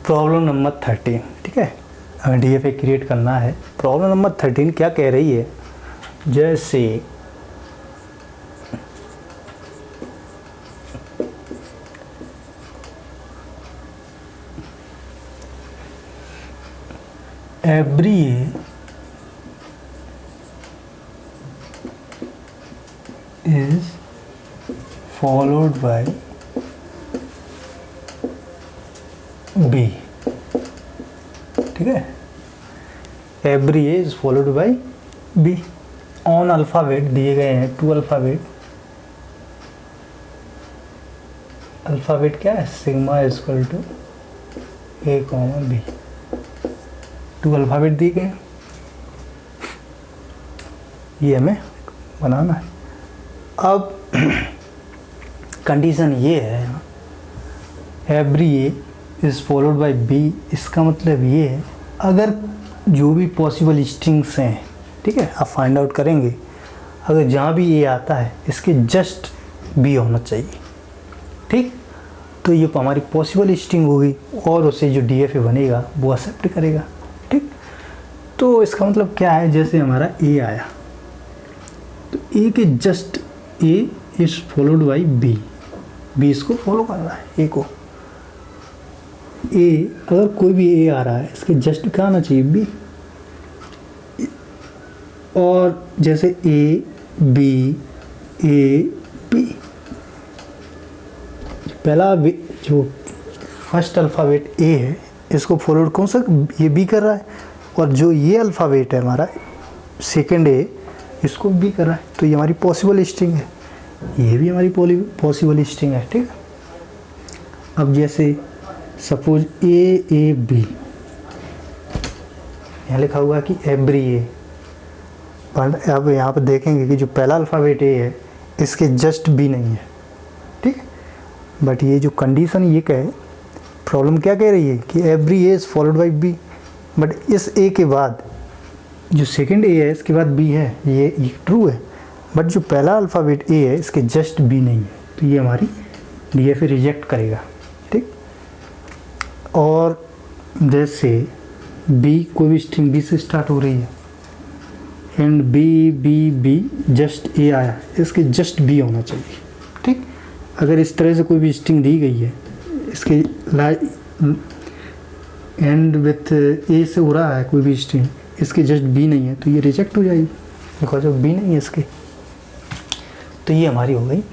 Problem number 13, ठीक है, हमें डीएफए क्रिएट करना है। प्रॉब्लम नंबर 13 क्या कह रही है, जैसे every A is followed by B, ठीक है, every A is followed by B on alphabet दिए गए हैं, 2 अल्फ़ाबेट, अल्फ़ाबेट क्या है, sigma equal to A, B, 2 alphabet दिए गए हैं, ये हमें बनाना है। अब कंडीशन ये है, every A is followed by B, इसका मतलब ये है अगर जो भी पॉसिबल स्ट्रिंग्स हैं, ठीक है, आप फाइंड आउट करेंगे, अगर जहाँ भी ए आता है इसके जस्ट बी होना चाहिए, ठीक, तो ये हमारी पॉसिबल स्ट्रिंग होगी और उसे जो डीएफए बनेगा वो एक्सेप्ट करेगा, ठीक। तो इसका मतलब क्या है, जैसे हमारा ए आया तो ए के just A is followed by B, B इसको फॉलो कर रहा है ए को, ए अगर कोई भी ए आ रहा है इसके जस्ट क्या आना चाहिए, बी, और जैसे ए बी पहला जो फर्स्ट अल्फ़ाबेट ए है इसको फॉलोड कौन सा, ये बी कर रहा है, और जो ये अल्फ़ाबेट है हमारा सेकंड ए इसको बी कर रहा है, तो ये हमारी पॉसिबल स्ट्रिंग है, ये भी हमारी पॉसिबल स्ट्रिंग है, ठीक है। अब जैसे सपोज ए बी, यहाँ लिखा हुआ है कि एवरी ए, अब यहाँ पर देखेंगे कि जो पहला अल्फ़ाबेट ए है इसके जस्ट बी नहीं है, ठीक है, बट ये जो कंडीशन ये कहे, प्रॉब्लम क्या कह रही है कि every A is followed by B, but इस ए के बाद जो सेकंड ए है इसके बाद बी है, ये ट्रू है, बट जो पहला अल्फ़ाबेट ए है इसके जस्ट बी नहीं है, तो ये हमारी डीएफए रिजेक्ट करेगा, ठीक। और जैसे बी, कोई भी स्ट्रिंग बी से स्टार्ट हो रही है एंड बी जस्ट ए आया, इसके जस्ट बी होना चाहिए, ठीक। अगर इस तरह से कोई भी स्ट्रिंग दी गई है इसके एंड विथ ए से हो रहा है कोई भी स्ट्रिंग, इसके जस्ट बी नहीं है, तो ये रिजेक्ट हो जाएगी बिकॉज ऑफ बी नहीं है इसके। तो ये हमारी हो गई,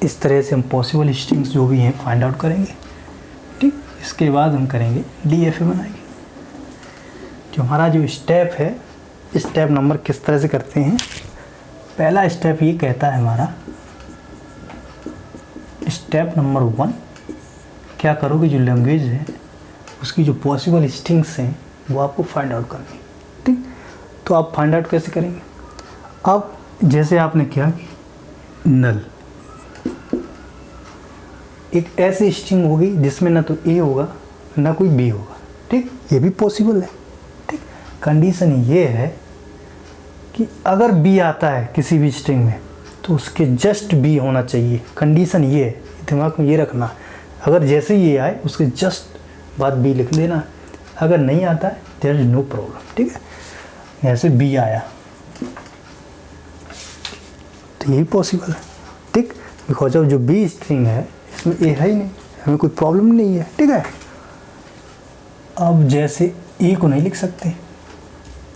इस तरह से हम पॉसिबल स्ट्रिंग्स जो भी हैं फाइंड आउट करेंगे, ठीक। इसके बाद हम करेंगे डीएफए बनाएंगे। जो हमारा जो स्टेप है, स्टेप नंबर किस तरह से करते हैं, पहला स्टेप ये कहता है हमारा, स्टेप नंबर 1 क्या करोगे, जो लैंग्वेज है उसकी जो पॉसिबल स्ट्रिंग्स हैं वो आपको फाइंड आउट करनी, ठीक। तो आप फाइंड आउट कैसे करेंगे, अब जैसे आपने किया कि नल, एक ऐसी स्ट्रिंग होगी जिसमें ना तो ए होगा ना कोई बी होगा, ठीक, ये भी पॉसिबल है, ठीक। कंडीशन ये है कि अगर बी आता है किसी भी स्ट्रिंग में तो उसके जस्ट बी होना चाहिए, कंडीशन ये है, दिमाग में ये रखना, अगर जैसे ये आए उसके जस्ट बाद बी लिख देना, अगर नहीं आता है देयर इज नो प्रॉब्लम, ठीक है। जैसे बी आया तो यही पॉसिबल है, ठीक, बिकॉज ऑफ जो बी स्ट्रिंग है इसमें ए है ही नहीं, हमें कोई प्रॉब्लम नहीं है, ठीक है। अब जैसे ए को नहीं लिख सकते,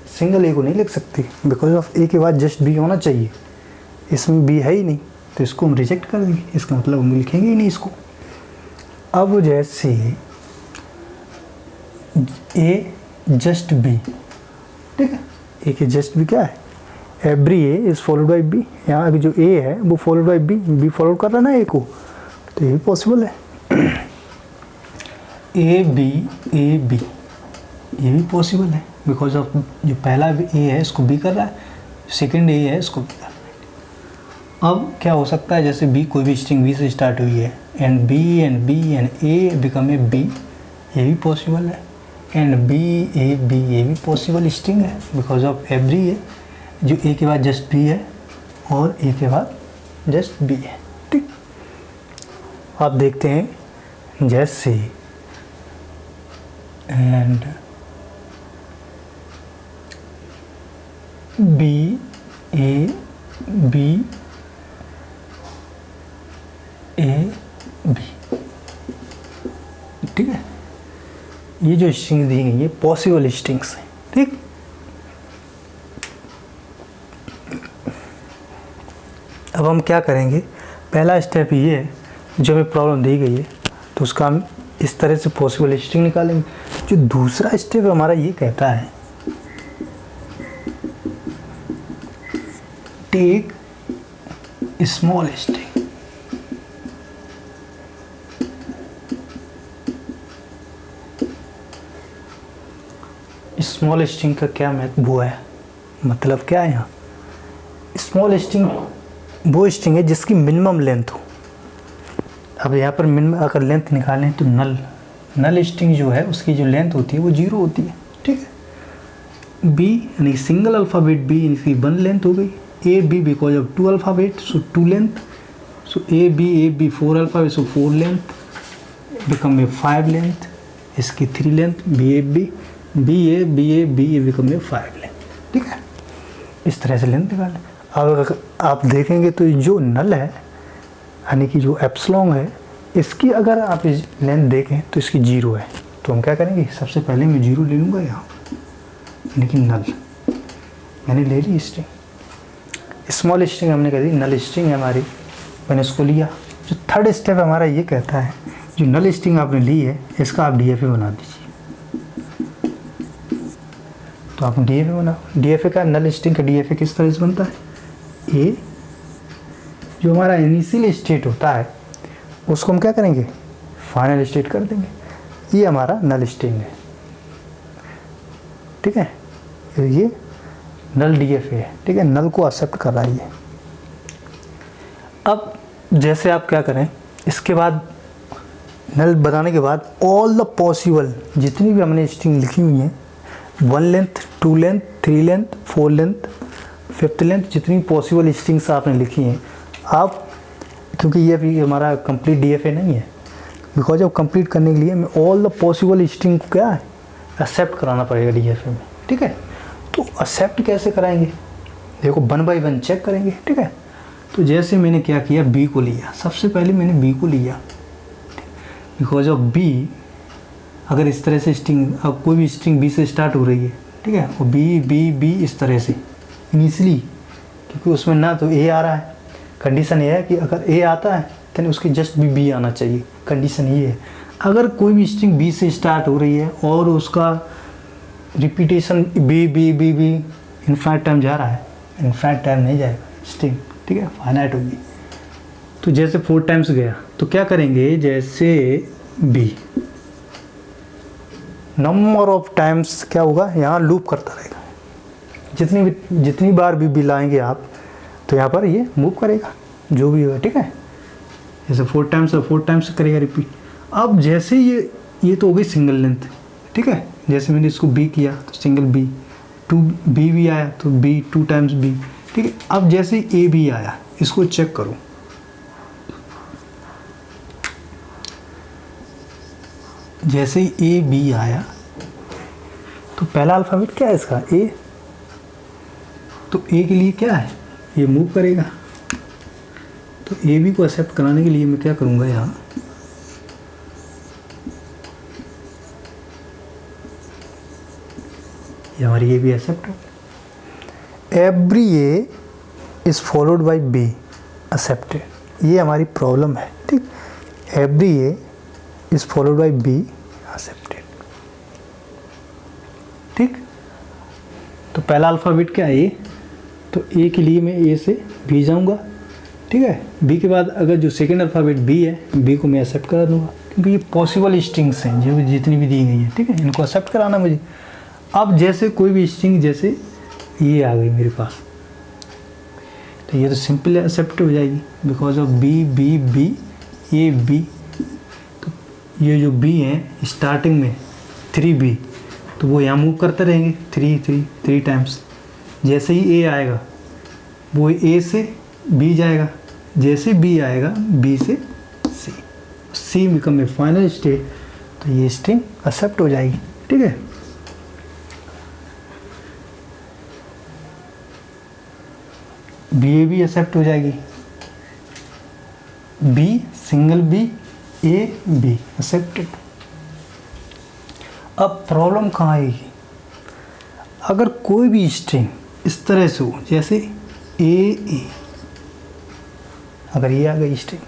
सिंगल ए को नहीं लिख सकते, बिकॉज ऑफ ए के बाद जस्ट बी होना चाहिए, इसमें बी है ही नहीं, तो इसको हम रिजेक्ट कर देंगे, इसका मतलब हम लिखेंगे ही नहीं इसको। अब जैसे ए जस्ट बी, ठीक है, ए के जस्ट बी क्या है, every A is followed by B, यहाँ जो ए है वो फॉलोड बाई बी फॉलो कर रहा है ना ए को, तो ये भी पॉसिबल है। ए बी ये भी पॉसिबल है, बिकॉज ऑफ जो पहला ए है इसको बी कर रहा है, सेकंड ए है इसको बी कर रहा है। अब क्या हो सकता है, जैसे बी, कोई भी स्ट्रिंग बी से स्टार्ट हुई है and B and A become A B, ये भी पॉसिबल है, एंड बी ये भी पॉसिबल स्ट्रिंग है, बिकॉज ऑफ एवरी ए, जो ए के बाद जस्ट बी है और ए के बाद जस्ट बी है, ठीक। आप देखते हैं जैसे and B A B A B, ठीक है। ये जो स्ट्रिंग दी गई है पॉसिबल स्ट्रिंग्स हैं, ठीक। अब हम क्या करेंगे, पहला स्टेप ये है, जो हमें प्रॉब्लम दी गई है तो उसका हम इस तरह से पॉसिबल स्ट्रिंग निकालेंगे। जो दूसरा स्टेप हमारा ये कहता है take small string. Small string का क्या वो है, मतलब क्या है यहाँ, स्मॉल स्ट्रिंग वो स्ट्रिंग है जिसकी मिनिमम लेंथ हो। अब यहाँ पर मिनिमम अगर लेंथ निकालें तो नल स्ट्रिंग जो है उसकी जो लेंथ होती है वो 0 होती है, ठीक है। बी यानी सिंगल अल्फ़ाबेट बी इसकी 1 लेंथ हो गई। A B because of 2 alphabet so 2 length, so A B 4 alphabet so 4 length become A 5 length, इसकी 3 length B A become A 5 length, ठीक है। इस तरह से लेंथ निकालें। अब अगर आप देखेंगे तो जो नल है यानी कि जो एप्सिलॉन है, इसकी अगर आप लेंथ देखें तो इसकी 0 है। तो हम क्या करेंगे, सबसे पहले मैं 0 ले लूँगा यहाँ, यानी कि नल मैंने ले ली स्ट्रिंग। स्मॉल स्ट्रिंग हमने कह दी नल स्ट्रिंग है हमारी, मैंने उसको लिया। जो थर्ड स्टेप हमारा ये कहता है जो नल स्ट्रिंग आपने ली है इसका आप DFA बना दीजिए। तो आप DFA बनाओ। DFA का नल स्ट्रिंग का DFA किस तरह से बनता है, ए जो हमारा इनिशियल स्टेट होता है उसको हम क्या करेंगे, फाइनल स्टेट कर देंगे। ये हमारा नल स्ट्रिंग है, ठीक है। ये नल DFA है, ठीक है, नल को एक्सेप्ट कर रहा है ये। अब जैसे आप क्या करें, इसके बाद नल बनाने के बाद ऑल द पॉसिबल जितनी भी हमने स्ट्रिंग लिखी हुई हैं 1 length 2 length 3 length 4 length 5th length जितनी पॉसिबल स्ट्रिंग्स आपने लिखी हैं, आप क्योंकि ये अभी हमारा कंप्लीट DFA नहीं है, बिकॉज अब कंप्लीट करने के लिए हमें ऑल द पॉसिबल स्ट्रिंग को क्या है एक्सेप्ट कराना पड़ेगा DFA में, ठीक है। तो एक्सेप्ट कैसे कराएंगे, देखो 1 by 1 चेक करेंगे, ठीक है। तो जैसे मैंने क्या किया, बी को लिया, सबसे पहले मैंने बी को लिया, बिकॉज ऑफ बी अगर इस तरह से स्ट्रिंग, अब कोई भी स्ट्रिंग बी से स्टार्ट हो रही है, ठीक है, वो बी इस तरह से इनिशियली, क्योंकि उसमें ना तो ए आ रहा है, कंडीशन ये है कि अगर ए आता है तो उसके जस्ट बी आना चाहिए, कंडीशन ये है। अगर कोई भी स्ट्रिंग बी से स्टार्ट हो रही है और उसका रिपीटेशन बी इनफाइनाइट टाइम जा रहा है, इनफाइनाइट टाइम नहीं जाएगा स्ट्रिंग, ठीक है, फाइनाइट होगी। तो जैसे 4 टाइम्स गया तो क्या करेंगे, जैसे बी नंबर ऑफ टाइम्स क्या होगा, यहाँ लूप करता रहेगा, जितनी बार भी लाएंगे आप तो यहाँ पर ये मूव करेगा जो भी होगा, ठीक है। जैसे 4 टाइम्स करेगा रिपीट। अब जैसे ये तो हो गई सिंगल लेंथ, ठीक है, जैसे मैंने इसको बी किया तो सिंगल बी, 2 बी भी आया तो बी 2 टाइम्स बी, ठीक है। अब जैसे ए बी आया, इसको चेक करो, जैसे ही ए बी आया तो पहला अल्फ़ाबेट क्या है इसका, ए, तो ए के लिए क्या है, ये मूव करेगा। तो ए बी को एक्सेप्ट कराने के लिए मैं क्या करूँगा, यहाँ ये हमारी ए बी एक्सेप्ट हो, every A is followed by be accepted, ये हमारी प्रॉब्लम है, ठीक। Every A is followed by be accepted, ठीक। तो पहला अल्फ़ाबेट क्या है, ए, तो ए के लिए मैं ए से बी जाऊँगा, ठीक है। बी के बाद अगर जो सेकेंड अल्फ़ाबेट बी है, बी को मैं एक्सेप्ट करा दूँगा, क्योंकि ये पॉसिबल स्ट्रिंग्स हैं जो जितनी भी दी गई हैं, ठीक है, इनको एक्सेप्ट कराना मुझे। अब जैसे कोई भी स्ट्रिंग, जैसे ये आ गई मेरे पास, तो ये तो सिंपल एक्सेप्ट हो जाएगी, because of B A B. तो ये जो बी हैं स्टार्टिंग में 3B, तो वो यहाँ मूव करते रहेंगे 3 टाइम्स। जैसे ही ए आएगा वो ए से बी जाएगा, जैसे बी आएगा बी से सी बिकम ए फाइनल स्टेट, तो ये स्ट्रिंग एक्सेप्ट हो जाएगी, ठीक है। बी ए भी एक्सेप्ट हो जाएगी, B single B A B accepted. अब प्रॉब्लम कहाँ आएगी, अगर कोई भी स्ट्रिंग इस तरह से हो, जैसे ए, अगर ये आ गई स्ट्रिंग,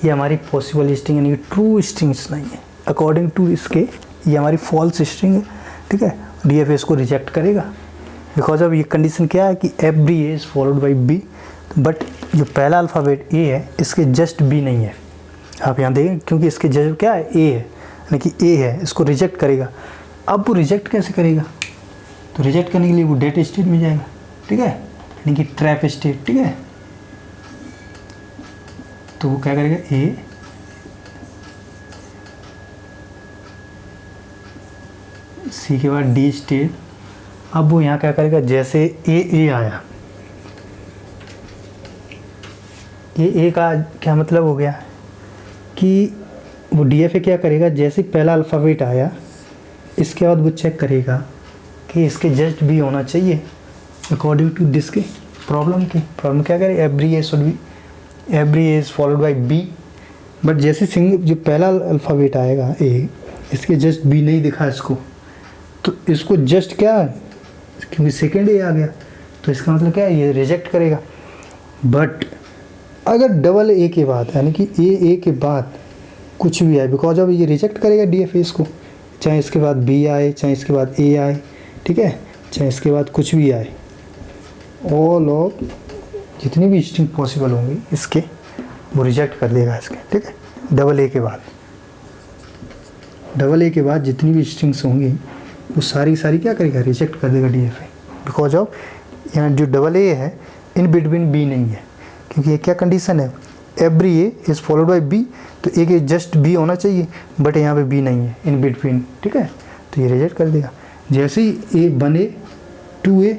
ये हमारी पॉसिबल स्ट्रिंग यानी ट्रू स्ट्रिंग्स नहीं है, अकॉर्डिंग टू इसके ये हमारी फॉल्स स्ट्रिंग है, ठीक है। डीएफए इसको रिजेक्ट करेगा, बिकॉज अब ये कंडीशन क्या है कि every A is followed by B, but जो पहला अल्फ़ाबेट ए है इसके जस्ट बी नहीं है। आप यहाँ देखें, क्योंकि इसके जस्ट क्या है, ए है, यानी कि ए है, इसको रिजेक्ट करेगा। अब वो रिजेक्ट कैसे करेगा, तो रिजेक्ट करने के लिए वो डेट स्टेट में जाएगा, ठीक है, यानी कि ट्रैप स्टेट, ठीक है। तो वो क्या करेगा, ए सी के बाद डी स्टेट। अब वो यहाँ क्या करेगा, जैसे ए आया, ए का क्या मतलब हो गया कि वो डीएफए क्या करेगा, जैसे पहला अल्फ़ाबेट आया इसके बाद वो चेक करेगा कि इसके जस्ट बी होना चाहिए अकॉर्डिंग टू दिस के प्रॉब्लम क्या करे, every A should be, every A is followed by B. But जैसे जो पहला अल्फ़ाबेट आएगा ए, इसके जस्ट बी नहीं दिखा इसको, तो इसको जस्ट क्या, क्योंकि सेकेंड ए आ गया तो इसका मतलब क्या है, ये रिजेक्ट करेगा। बट अगर डबल ए के बाद यानी कि ए के बाद कुछ भी आए, बिकॉज अब ये रिजेक्ट करेगा डीएफए इसको, चाहे इसके बाद बी आए, चाहे इसके बाद ए आए, ठीक है, चाहे इसके बाद कुछ भी आए, ऑल ऑफ जितनी भी स्ट्रिंग पॉसिबल होंगी इसके वो रिजेक्ट कर देगा इसके, ठीक है। डबल ए के बाद जितनी भी स्ट्रिंग्स होंगी वो सारी क्या करेगा, रिजेक्ट कर देगा डीएफए, बिकॉज ऑफ यहाँ जो डबल ए है इन बिटवीन बी नहीं है, क्योंकि ये क्या कंडीशन है, every A is followed by B, तो ए के जस्ट बी होना चाहिए, बट यहाँ पे बी नहीं है इन बिटवीन, ठीक है, तो ये रिजेक्ट कर देगा। जैसे ही ए बने 2a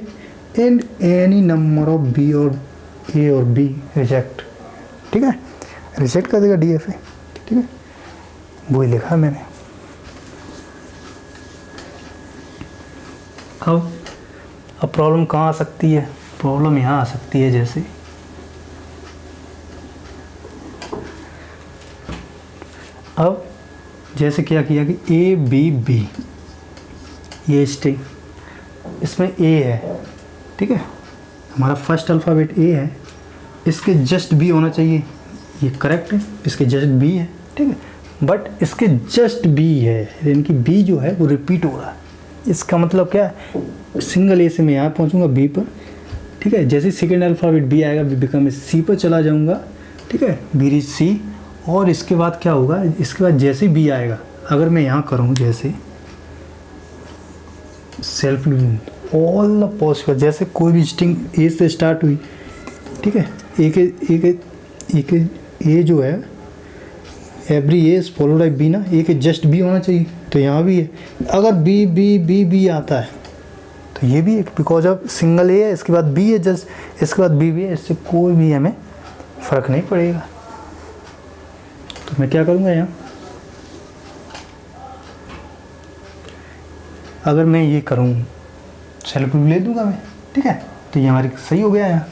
and any number of B और ए और बी रिजेक्ट, ठीक है, रिजेक्ट कर देगा डीएफए, ठीक है, वही लिखा मैंने। अब प्रॉब्लम कहाँ आ सकती है, प्रॉब्लम यहाँ आ सकती है, जैसे अब जैसे क्या किया कि ए बी बी, ये स्ट्रिंग, इसमें ए है, ठीक है, हमारा फर्स्ट अल्फ़ाबेट ए है, इसके जस्ट बी होना चाहिए, ये करेक्ट है, इसके जस्ट बी है, ठीक है, बट इसके जस्ट बी है, यानी कि बी जो है वो रिपीट हो रहा है। इसका मतलब क्या है, सिंगल ए से मैं यहाँ पहुँचूँगा बी पर, ठीक है, जैसे सेकेंड अल्फ़ाबेट बी आएगा, बी बिकम सी पर चला जाऊँगा, ठीक है, बी रीच सी, और इसके बाद क्या होगा, इसके बाद जैसे बी आएगा, अगर मैं यहाँ करूँ जैसे सेल्फ ऑल द पॉसिबल, जैसे कोई भी स्ट्रिंग ए से स्टार्ट हुई, ठीक है, ए जो है every A is followed by B ना, ए के जस्ट बी होना चाहिए, तो यहाँ भी है। अगर बी बी बी बी आता है तो ये भी है, बिकॉज ऑफ सिंगल ए है, इसके बाद बी है, जस्ट इसके बाद बी है, इससे कोई भी हमें फ़र्क नहीं पड़ेगा। तो मैं क्या करूँगा यहाँ, अगर मैं ये करूँ सेल्फ ले दूँगा मैं, ठीक है, तो ये हमारी सही हो गया यहाँ।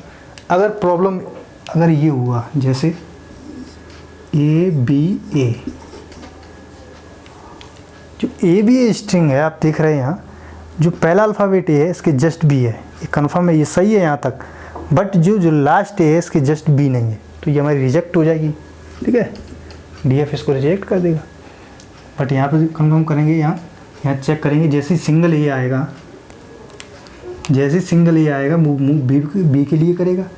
अगर प्रॉब्लम अगर ये हुआ जैसे ए बी ए, जो ए बी ए स्ट्रिंग है आप देख रहे हैं यहाँ, जो पहला अल्फ़ाबेट ए है इसके जस्ट बी है, ये कन्फर्म है, ये सही है यहाँ तक, बट जो लास्ट ए है इसके जस्ट बी नहीं है, तो ये हमारी रिजेक्ट हो जाएगी, ठीक है, डीएफ इसको रिजेक्ट कर देगा। बट यहाँ पे कंफर्म करेंगे, यहाँ चेक करेंगे, जैसे सिंगल ए आएगा, जैसे सिंगल ए आएगा मूव बी के लिए करेगा,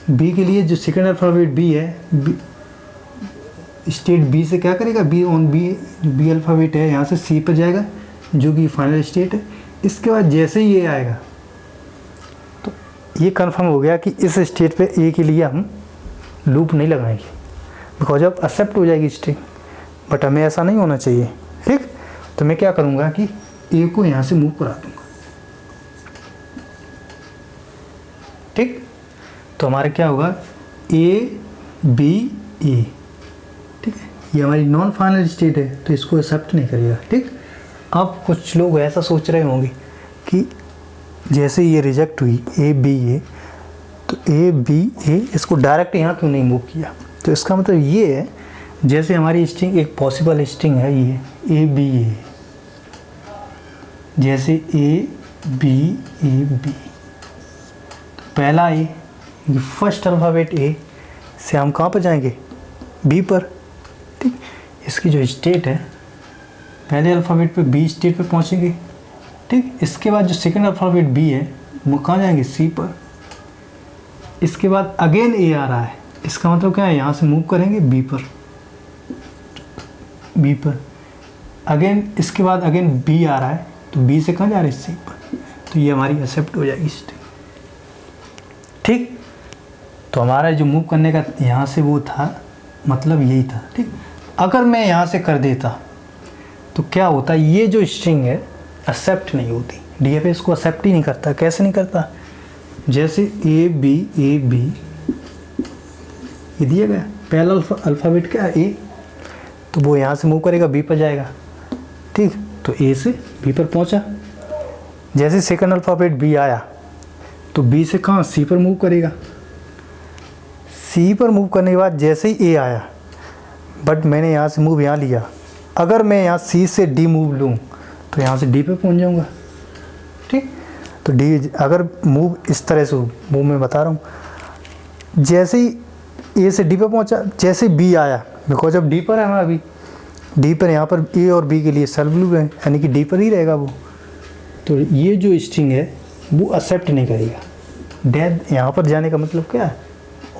बी के लिए जो सेकेंड अल्फ़ाबेट बी है, स्टेट बी से क्या करेगा, बी ऑन बी अल्फ़ाबेट है, यहाँ से सी पर जाएगा जो कि फाइनल स्टेट है। इसके बाद जैसे ही ये आएगा तो ये कंफर्म हो गया कि इस स्टेट पे ए के लिए हम लूप नहीं लगाएंगे, बिकॉज अब एक्सेप्ट हो जाएगी स्ट्रिंग, बट हमें ऐसा नहीं होना चाहिए, ठीक। तो मैं क्या करूँगा कि ए को यहाँ से मूव करा दूँगा, ठीक। तो हमारे क्या होगा, ए बी ए, ठीक है, ये हमारी नॉन फाइनल स्टेट है तो इसको एक्सेप्ट नहीं करेगा, ठीक। अब कुछ लोग ऐसा सोच रहे होंगे कि जैसे ये रिजेक्ट हुई ए बी ए, तो ए बी ए इसको डायरेक्ट यहाँ क्यों नहीं मूव किया? तो इसका मतलब ये है, जैसे हमारी स्ट्रिंग एक पॉसिबल स्ट्रिंग है ये ए बी ए, जैसे ए बी, पहला ए, फर्स्ट अल्फ़ाबेट ए से हम कहाँ पर जाएंगे? बी पर। ठीक, इसकी जो स्टेट है पहले अल्फ़ाबेट पे बी स्टेट पे पहुँचेंगे। ठीक, इसके बाद जो सेकंड अल्फ़ाबेट बी है वो कहाँ जाएंगे? सी पर। इसके बाद अगेन ए आ रहा है, इसका मतलब क्या है? यहाँ से मूव करेंगे बी पर, बी पर। अगेन इसके बाद अगेन बी आ रहा है, तो बी से कहाँ जा रहे हैं? सी पर। तो ये हमारी एक्सेप्ट हो जाएगी स्ट्रिंग। ठीक, तो हमारा जो मूव करने का यहाँ से वो था, मतलब यही था। ठीक, अगर मैं यहाँ से कर देता तो क्या होता? ये जो स्ट्रिंग है एक्सेप्ट नहीं होती, डीएफए इसको एक्सेप्ट ही नहीं करता। कैसे नहीं करता? जैसे ए बी ये दिया गया, पहला अल्फ़ाबेट क्या है? ए, तो वो यहाँ से मूव करेगा बी पर जाएगा। ठीक, तो ए से बी पर पहुँचा। जैसे सेकंड अल्फ़ाबेट बी आया तो बी से कहाँ? सी पर मूव करेगा। सी पर मूव करने के बाद जैसे ही ए आया, बट मैंने यहाँ से मूव यहाँ लिया, अगर मैं यहाँ सी से डी मूव लूँ तो यहाँ से डी पे पहुँच जाऊँगा। ठीक, तो डी अगर मूव इस तरह से वो मैं बता रहा हूँ, जैसे ही ए से डी पे पहुँचा, जैसे बी आया, बिकॉज अब डी पर है ना, अभी डी पर, यहाँ पर ए और बी के लिए सेल्फ लूप है, यानी कि डी पर ही रहेगा वो। तो ये जो स्ट्रिंग है वो एक्सेप्ट नहीं करेगा। डेथ यहाँ पर जाने का मतलब क्या है?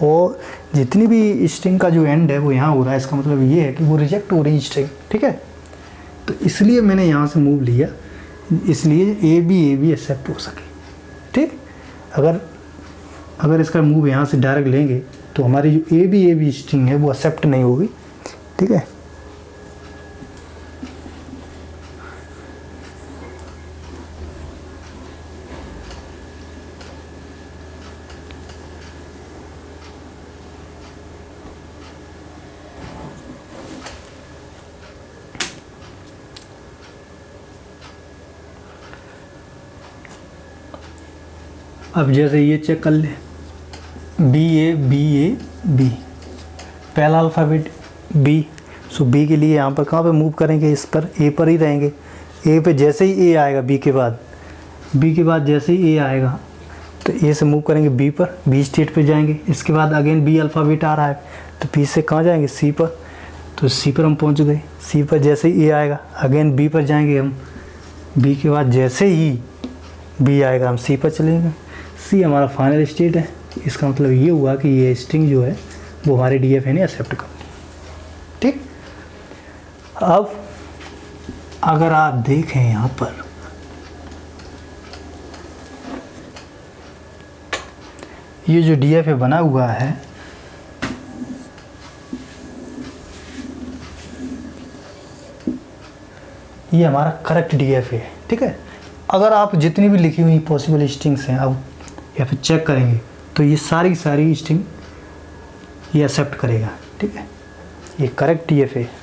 और जितनी भी स्ट्रिंग का जो एंड है वो यहाँ हो रहा है, इसका मतलब ये है कि वो रिजेक्ट हो रही है स्ट्रिंग। ठीक है, तो इसलिए मैंने यहाँ से मूव लिया, इसलिए ए बी एक्सेप्ट हो सके। ठीक, अगर इसका मूव यहाँ से डायरेक्ट लेंगे तो हमारी जो ए बी स्ट्रिंग है वो एक्सेप्ट नहीं होगी। ठीक है, अब जैसे ये चेक कर ले, बी बी, पहला अल्फ़ाबेट बी, सो बी के लिए यहाँ पर कहाँ पे मूव करेंगे? इस पर, ए पर ही रहेंगे। ए पे जैसे ही ए आएगा बी के बाद जैसे ही ए आएगा तो ए से मूव करेंगे बी पर, बी स्टेट पे जाएंगे। इसके बाद अगेन बी अल्फ़ाबेट आ रहा है, तो बी से कहाँ जाएंगे? सी पर। तो सी पर हम पहुँच गए। सी पर जैसे ही ए आएगा अगेन बी पर जाएंगे हम, बी के बाद जैसे ही बी आएगा हम सी पर चलेंगे। सी हमारा फाइनल स्टेट है। इसका मतलब ये हुआ कि ये स्ट्रिंग जो है वो हमारे डीएफए ने एक्सेप्ट कर ली। ठीक, अब अगर आप देखें यहाँ पर, ये जो डीएफए बना हुआ है ये हमारा करेक्ट डीएफए है। ठीक है, अगर आप जितनी भी लिखी हुई पॉसिबल स्ट्रिंग्स हैं अब या फिर चेक करेंगे तो ये सारी स्ट्रिंग ये एक्सेप्ट करेगा। ठीक है, ये करेक्ट डीएफए है।